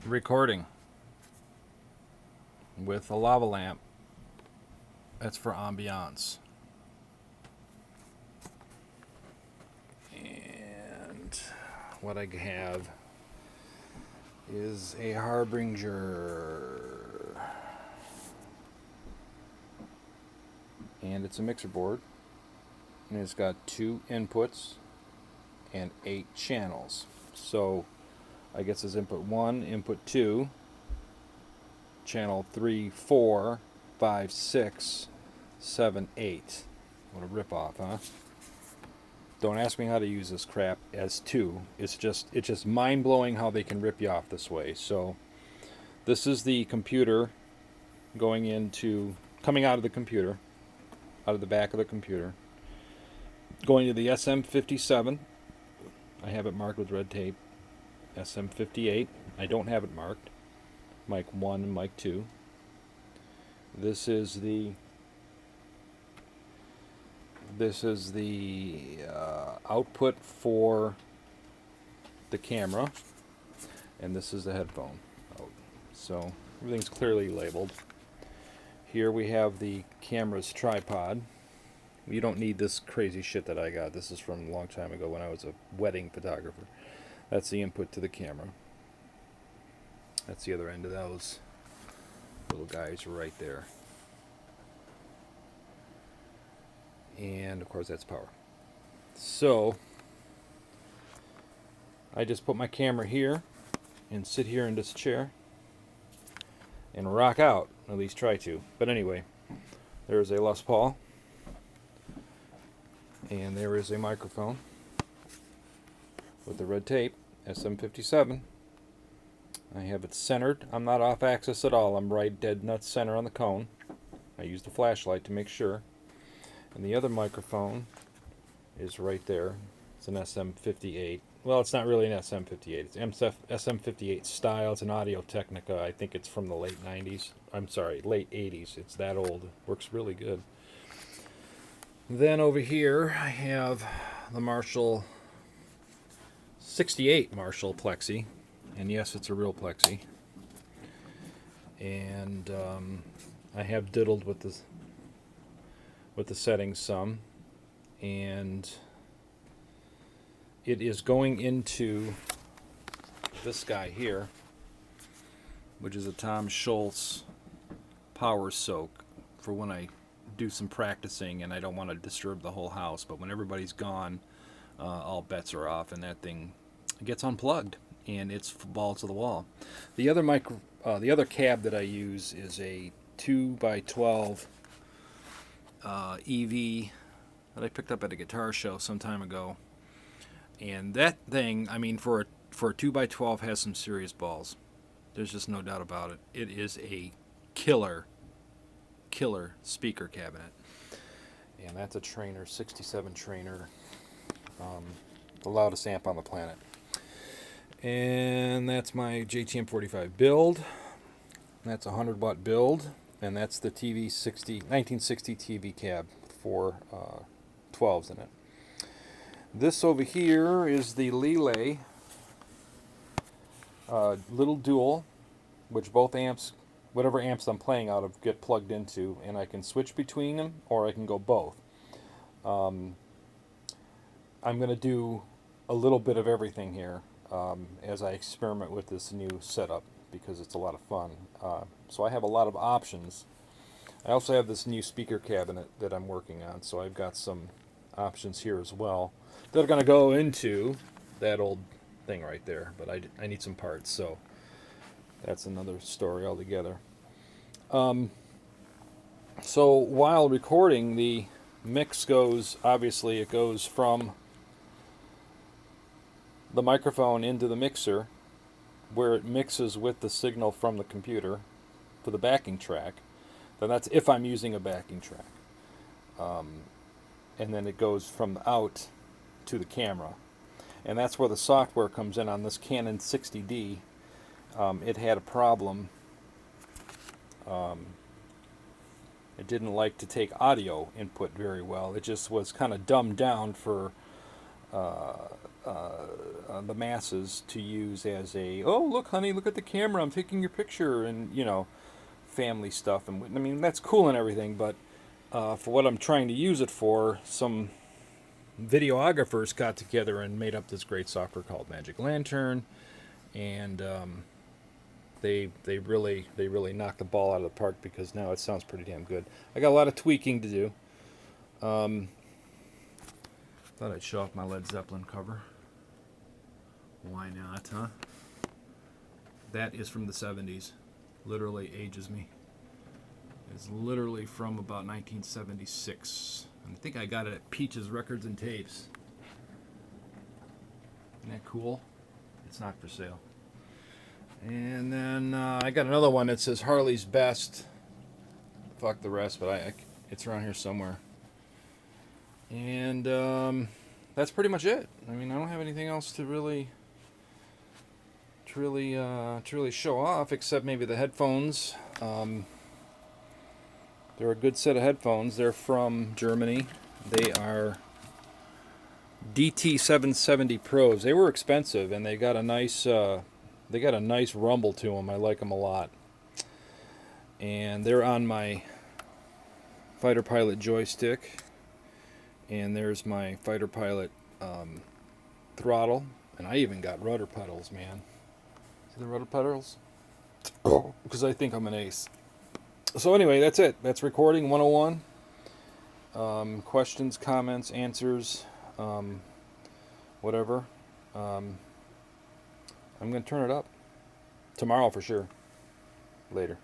recording with a lava lamp. That's for ambiance. And what I have is a Harbinger. And it's a mixer board. And it's got 2 inputs and 8 channels. So I guess it's input 1, input 2, channel 3, 4, 5, 6, 7, 8. What a ripoff, huh? Don't ask me how to use this crap as 2. It's just mind-blowing how they can rip you off this way. So this is the computer coming out of the computer, out of the back of the computer, going to the SM57. I have it marked with red tape. SM58. I don't have it marked. Mic 1 and mic 2. This is the output for the camera, and this is the headphone out. So everything's clearly labeled. Here we have the camera's tripod. You don't need this crazy shit that I got. This is from a long time ago when I was a wedding photographer. That's the input to the camera. That's the other end of those little guys right there. And of course that's power. So I just put my camera here and sit here in this chair and rock out. At least try to. But anyway, there's a Les Paul. And there is a microphone with the red tape, SM57. I have it centered. I'm not off axis at all. I'm right dead nuts center on the cone. I use the flashlight to make sure. And the other microphone is right there. It's an SM58. Well, it's not really an SM58. It's SM58 style. It's an Audio Technica. I think it's from the late 90s. I'm sorry, late 80s. It's that old. Works really good. Then over here I have the Marshall 68 Marshall Plexi, and yes, it's a real Plexi. And I have diddled with the settings some, and it is going into this guy here, which is a Tom Schultz Power Soak for when I do some practicing and I don't want to disturb the whole house. But when everybody's gone, all bets are off, and that thing gets unplugged and it's balls to the wall. The other cab that I use is a 2x12 EV that I picked up at a guitar show some time ago, and that thing, I mean, for a 2x12 has some serious balls. There's just no doubt about it. It is a killer speaker cabinet, and that's a Trainer 67 Trainer, the loudest amp on the planet. And that's my JTM45 build. That's a 100-watt build, and that's the 1960 TV cab with 4 12s in it. This over here is the Lele little dual, which both amps, whatever amps I'm playing out of, get plugged into, and I can switch between them, or I can go both. I'm going to do a little bit of everything here as I experiment with this new setup, because it's a lot of fun. So I have a lot of options. I also have this new speaker cabinet that I'm working on, so I've got some options here as well that are going to go into that old thing right there, but I need some parts, so that's another story altogether. So while recording, the mix goes from the microphone into the mixer, where it mixes with the signal from the computer for the backing track. Then that's if I'm using a backing track. And then it goes from out to the camera. And that's where the software comes in on this Canon 60D. It had a problem. It didn't like to take audio input very well. It just was kind of dumbed down for the masses to use as a, oh look honey, look at the camera, I'm taking your picture, and family stuff. And I mean, that's cool and everything, but for what I'm trying to use it for, some videographers got together and made up this great software called Magic Lantern, and they really knocked the ball out of the park, because now it sounds pretty damn good. I got a lot of tweaking to do. Thought I'd show off my Led Zeppelin cover. Why not, huh? That is from the 70s. Literally ages me. It's literally from about 1976. I think I got it at Peach's Records and Tapes. Isn't that cool? It's not for sale. And then I got another one that says Harley's Best. Fuck the rest, but it's around here somewhere. And that's pretty much it. I mean, I don't have anything else to really show off, except maybe the headphones. They're a good set of headphones. They're from Germany. They are DT770 Pros. They were expensive, and they got a nice rumble to them. I like them a lot. And they're on my Fighter Pilot joystick. And there's my Fighter Pilot throttle. And I even got rudder pedals, man. See the rudder pedals? Oh, because I think I'm an ace. So anyway, that's it. That's recording 101. Questions, comments, answers, whatever. I'm going to turn it up tomorrow for sure. Later.